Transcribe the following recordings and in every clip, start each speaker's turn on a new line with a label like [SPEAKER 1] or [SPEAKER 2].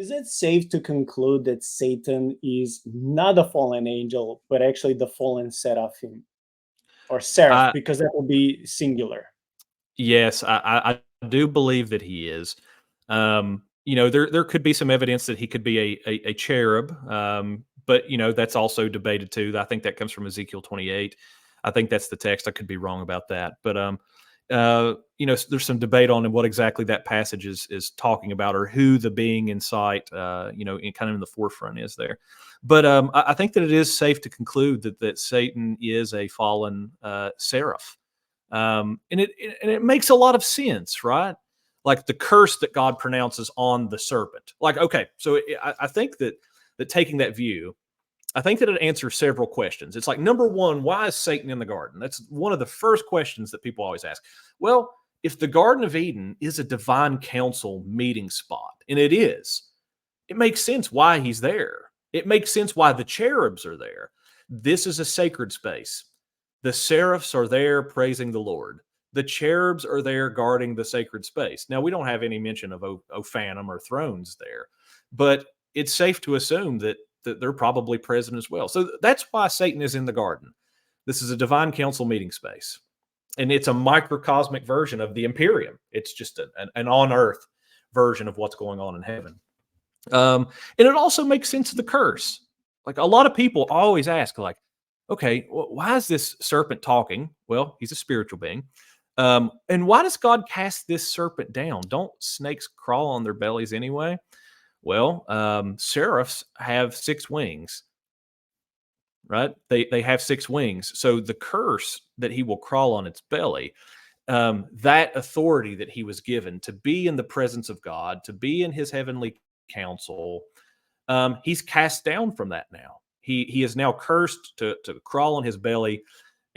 [SPEAKER 1] Is it safe to conclude that Satan is not a fallen angel, but actually the fallen seraphim or seraph,
[SPEAKER 2] I
[SPEAKER 1] because that will be singular?
[SPEAKER 2] Yes, I do believe that he is. There could be some evidence that he could be a cherub, but that's also debated too. I think that comes from Ezekiel 28. I think that's the text. I could be wrong about that, but there's some debate on what exactly that passage is talking about, or who the being in sight, kind of in the forefront is there. But I think that it is safe to conclude that Satan is a fallen seraph. And it makes a lot of sense, right? Like the curse that God pronounces on the serpent. Like, okay, so I think that taking that view, I think that it answers several questions. It's like, number one, why is Satan in the garden? That's one of the first questions that people always ask. Well, if the Garden of Eden is a divine council meeting spot, and it is, it makes sense why he's there. It makes sense why the cherubs are there. This is a sacred space. The seraphs are there praising the Lord. The cherubs are there guarding the sacred space. Now, we don't have any mention of Ophanim or thrones there, but it's safe to assume that they're probably present as well. So that's why Satan is in the garden. This is a divine council meeting space, and it's a microcosmic version of the Imperium. It's just an on-earth version of what's going on in heaven. And it also makes sense of the curse. Like a lot of people always ask, like, okay, why is this serpent talking? Well, he's a spiritual being. And why does God cast this serpent down? Don't snakes crawl on their bellies anyway? Well, seraphs have 6 wings, right? They have 6 wings. So the curse that he will crawl on its belly, that authority that he was given to be in the presence of God, to be in his heavenly council, he's cast down from that now. He is now cursed to crawl on his belly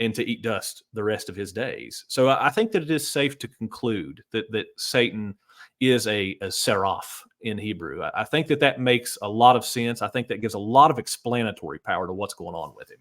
[SPEAKER 2] and to eat dust the rest of his days. So I think that it is safe to conclude that Satan is a seraph in Hebrew. I think that makes a lot of sense. I think that gives a lot of explanatory power to what's going on with him.